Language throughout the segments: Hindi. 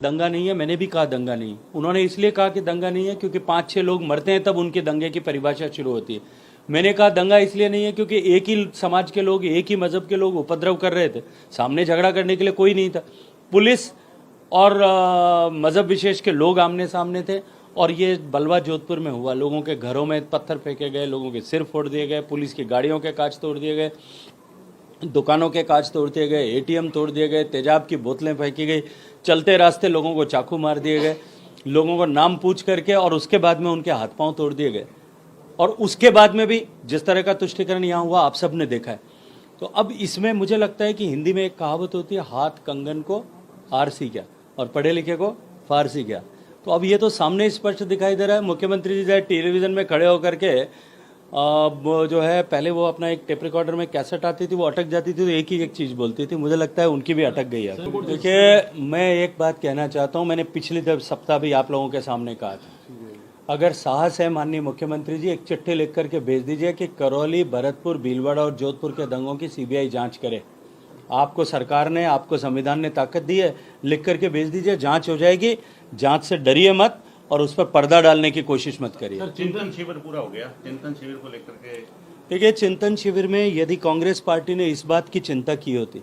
दंगा नहीं है। मैंने भी कहा दंगा नहीं। उन्होंने इसलिए कहा कि दंगा नहीं है क्योंकि 5-6 लोग मरते हैं तब उनके दंगे की परिभाषा शुरू होती है। मैंने कहा दंगा इसलिए नहीं है क्योंकि एक ही समाज के लोग, एक ही मजहब के लोग उपद्रव कर रहे थे, सामने झगड़ा करने के लिए कोई नहीं था। पुलिस और मजहब विशेष के लोग आमने सामने थे और ये बलवा जोधपुर में हुआ। लोगों के घरों में पत्थर फेंके गए, लोगों के सिर फोड़ दिए गए, पुलिस की गाड़ियों के कांच तोड़ दिए गए, दुकानों के कांच तोड़ दिए गए, एटीएम तोड़ दिए गए, तेजाब की बोतलें फेंकी गई, चलते रास्ते लोगों को चाकू मार दिए गए, लोगों को नाम पूछ करके, और उसके बाद में उनके हाथ पांव तोड़ दिए गए। और उसके बाद में भी जिस तरह का तुष्टीकरण यहाँ हुआ आप सब ने देखा है। तो अब इसमें मुझे लगता है कि हिंदी में एक कहावत होती है, हाथ कंगन को आरसी क्या और पढ़े लिखे को फारसी क्या। तो अब ये तो सामने स्पष्ट दिखाई दे रहा है। मुख्यमंत्री जी जो टेलीविजन में खड़े होकर के वो जो है, पहले वो अपना एक टेप रिकॉर्डर में कैसेट आती थी, वो अटक जाती थी तो एक ही एक चीज़ बोलती थी। मुझे लगता है उनकी भी अटक गई है। देखिए, मैं एक बात कहना चाहता हूँ, मैंने पिछले सप्ताह भी आप लोगों के सामने कहा था, अगर साहस है माननीय मुख्यमंत्री जी, एक चिट्ठी लिख करके भेज दीजिए कि करौली, भरतपुर, भीलवाड़ा और जोधपुर के दंगों की सीबीआई जांच करे। आपको सरकार ने, आपको संविधान ने ताकत दी है, लिख करके भेज दीजिए, जांच हो जाएगी। जांच से डरिए मत और उस पर पर्दा डालने की कोशिश मत करिए। चिंतन शिविर पूरा हो गया, चिंतन शिविर को लेकर के देखिए, चिंतन शिविर में यदि कांग्रेस पार्टी ने इस बात की चिंता की होती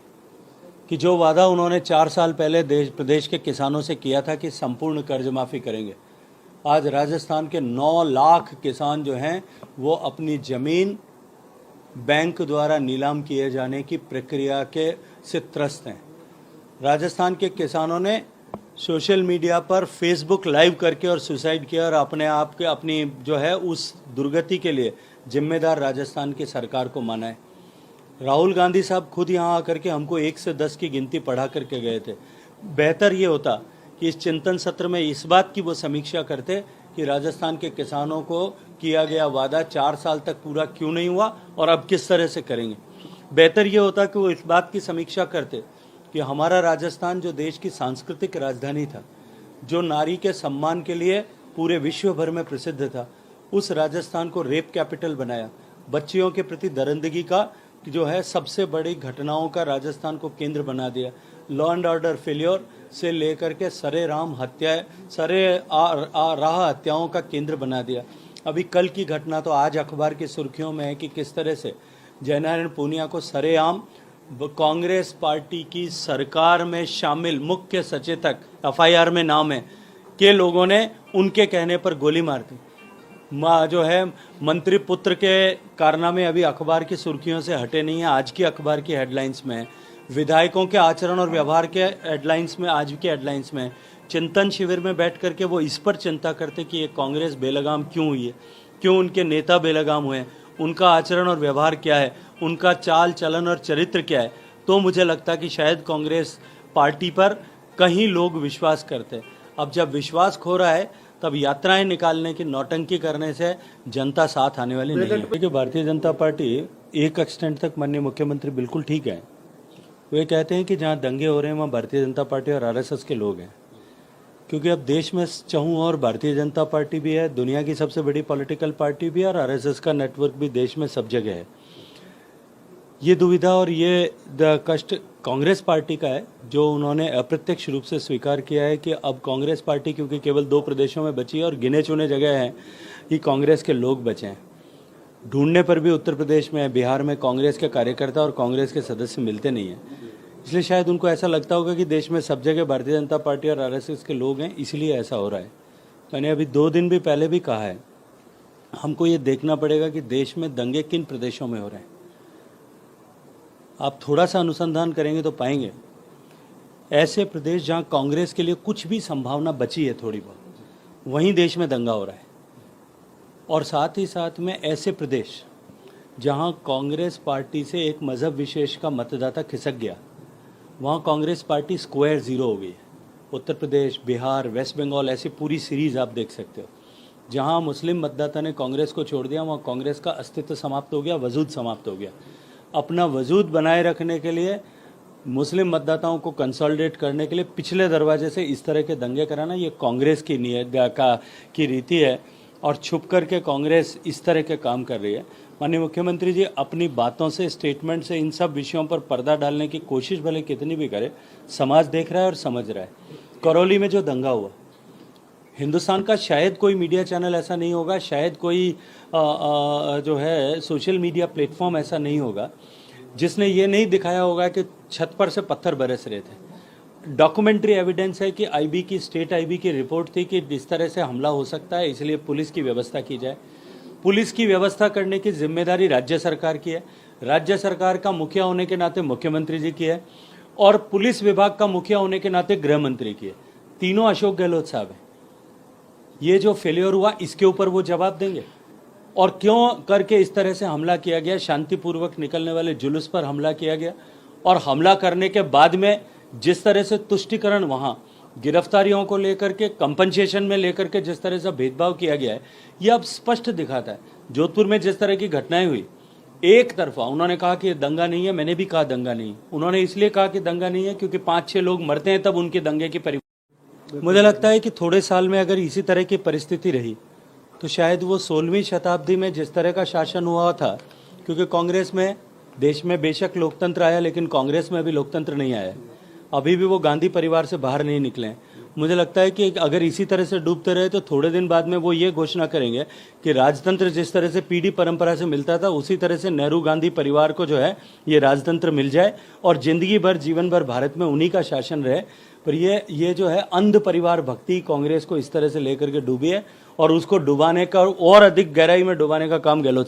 कि जो वादा उन्होंने 4 साल पहले प्रदेश के किसानों से किया था कि संपूर्ण कर्ज माफ़ी करेंगे, आज राजस्थान के 9 लाख किसान जो हैं वो अपनी ज़मीन बैंक द्वारा नीलाम किए जाने की प्रक्रिया के से त्रस्त हैं। राजस्थान के किसानों ने सोशल मीडिया पर फेसबुक लाइव करके और सुसाइड किया और अपने आप के अपनी जो है उस दुर्गति के लिए जिम्मेदार राजस्थान की सरकार को माना है। राहुल गांधी साहब खुद यहाँ आकर के हमको 1 से 10 की गिनती पढ़ा करके गए थे। बेहतर ये होता कि इस चिंतन सत्र में इस बात की वो समीक्षा करते कि राजस्थान के किसानों को किया गया वादा 4 साल तक पूरा क्यों नहीं हुआ और अब किस तरह से करेंगे। बेहतर ये होता कि वो इस बात की समीक्षा करते कि हमारा राजस्थान जो देश की सांस्कृतिक राजधानी था, जो नारी के सम्मान के लिए पूरे विश्व भर में प्रसिद्ध था, उस राजस्थान को रेप कैपिटल बनाया। बच्चियों के प्रति दरिंदगी का जो है सबसे बड़ी घटनाओं का राजस्थान को केंद्र बना दिया। लॉ एंड ऑर्डर फेल्योर से लेकर के सरेआम हत्याएं, राह हत्याओं का केंद्र बना दिया। अभी कल की घटना तो आज अखबार की सुर्खियों में है कि किस तरह से जयनारायण पूनिया को सरेआम कांग्रेस पार्टी की सरकार में शामिल मुख्य सचेतक, एफआईआर में नाम है, के लोगों ने उनके कहने पर गोली मार दी। जो है मंत्री पुत्र के कारनामे अभी अखबार की सुर्खियों से हटे नहीं है, आज की अखबार की हेडलाइंस में है। विधायकों के आचरण और व्यवहार के हेडलाइंस में, आज की हेडलाइंस में। चिंतन शिविर में बैठ करके वो इस पर चिंता करते कि ये कांग्रेस बेलगाम क्यों हुई है, क्यों उनके नेता बेलगाम हुए हैं, उनका आचरण और व्यवहार क्या है, उनका चाल चलन और चरित्र क्या है, तो मुझे लगता है कि शायद कांग्रेस पार्टी पर कहीं लोग विश्वास करते। अब जब विश्वास खो रहा है तब यात्राएं निकालने की, नौटंकी करने से जनता साथ आने वाली नहीं है। देखिए, भारतीय जनता पार्टी एक एक्सटेंट तक माननीय मुख्यमंत्री बिल्कुल ठीक है। वे कहते हैं कि जहाँ दंगे हो रहे हैं वहाँ भारतीय जनता पार्टी और आरएसएस के लोग हैं, क्योंकि अब देश में चाहूँ और भारतीय जनता पार्टी भी है, दुनिया की सबसे बड़ी पॉलिटिकल पार्टी भी है, और आरएसएस का नेटवर्क भी देश में सब जगह है। ये दुविधा और ये कष्ट कांग्रेस पार्टी का है, जो उन्होंने अप्रत्यक्ष रूप से स्वीकार किया है कि अब कांग्रेस पार्टी क्योंकि केवल 2 प्रदेशों में बची है और गिने चुने जगह हैं कि कांग्रेस के लोग बचे हैं। ढूंढने पर भी उत्तर प्रदेश में, बिहार में कांग्रेस के कार्यकर्ता और कांग्रेस के सदस्य मिलते नहीं हैं। इसलिए शायद उनको ऐसा लगता होगा कि देश में सब जगह भारतीय जनता पार्टी और आरएसएस के लोग हैं, इसलिए ऐसा हो रहा है। मैंने अभी 2 दिन भी पहले भी कहा है, हमको ये देखना पड़ेगा कि देश में दंगे किन प्रदेशों में हो रहे हैं। आप थोड़ा सा अनुसंधान करेंगे तो पाएंगे ऐसे प्रदेश जहां कांग्रेस के लिए कुछ भी संभावना बची है थोड़ी बहुत, वहीं देश में दंगा हो रहा है। और साथ ही साथ में ऐसे प्रदेश जहां कांग्रेस पार्टी से एक मजहब विशेष का मतदाता खिसक गया, वहां कांग्रेस पार्टी स्क्वायर जीरो हो गई है। उत्तर प्रदेश, बिहार, वेस्ट बंगाल, ऐसी पूरी सीरीज आप देख सकते हो। जहां मुस्लिम मतदाता ने कांग्रेस को छोड़ दिया, वहां कांग्रेस का अस्तित्व समाप्त हो गया, वजूद समाप्त हो गया। अपना वजूद बनाए रखने के लिए, मुस्लिम मतदाताओं को कंसोलिडेट करने के लिए पिछले दरवाजे से इस तरह के दंगे कराना, ये कांग्रेस की की रीति है। और छुप करके कांग्रेस इस तरह के काम कर रही है। माननीय मुख्यमंत्री जी अपनी बातों से, स्टेटमेंट से इन सब विषयों पर पर्दा डालने की कोशिश भले कितनी भी करे, समाज देख रहा है और समझ रहा है। करौली में जो दंगा हुआ, हिंदुस्तान का शायद कोई मीडिया चैनल ऐसा नहीं होगा, शायद कोई जो है सोशल मीडिया प्लेटफॉर्म ऐसा नहीं होगा जिसने ये नहीं दिखाया होगा कि छत पर से पत्थर बरस रहे थे। डॉक्यूमेंट्री एविडेंस है कि आईबी की, स्टेट आईबी की रिपोर्ट थी कि इस तरह से हमला हो सकता है, इसलिए पुलिस की व्यवस्था की जाए। पुलिस की व्यवस्था करने की जिम्मेदारी राज्य सरकार की है, राज्य सरकार का मुखिया होने के नाते मुख्यमंत्री जी की है, और पुलिस विभाग का मुखिया होने के नाते गृह मंत्री की है। तीनों अशोक गहलोत साहब हैं। ये जो फेलियर हुआ इसके ऊपर वो जवाब देंगे, और क्यों करके इस तरह से हमला किया गया, शांतिपूर्वक निकलने वाले जुलूस पर हमला किया गया, और हमला करने के बाद में जिस तरह से तुष्टिकरण वहाँ गिरफ्तारियों को लेकर के, कंपनसेशन में लेकर के जिस तरह से भेदभाव किया गया है, ये अब स्पष्ट दिखाता है। जोधपुर में जिस तरह की घटनाएं हुई, एक तरफा उन्होंने कहा कि दंगा नहीं है, मैंने भी कहा दंगा नहीं। उन्होंने इसलिए कहा कि दंगा नहीं है क्योंकि 5-6 लोग मरते हैं, तब उनके दंगे की मुझे लगता है कि थोड़े साल में अगर इसी तरह की परिस्थिति रही तो शायद वो 16वीं शताब्दी में जिस तरह का शासन हुआ था, क्योंकि कांग्रेस में, देश में बेशक लोकतंत्र आया लेकिन कांग्रेस में अभी लोकतंत्र नहीं आया, अभी भी वो गांधी परिवार से बाहर नहीं निकले हैं। मुझे लगता है कि अगर इसी तरह से डूबते रहे तो थोड़े दिन बाद में वो ये घोषणा करेंगे कि राजतंत्र जिस तरह से पीढ़ी परंपरा से मिलता था, उसी तरह से नेहरू गांधी परिवार को जो है ये राजतंत्र मिल जाए और जिंदगी भर, जीवन भर भारत में उन्हीं का शासन रहे। पर ये जो है अंध परिवार भक्ति कांग्रेस को इस तरह से लेकर के डूबी है, और उसको डुबाने का और अधिक गहराई में डुबाने का काम गहलोत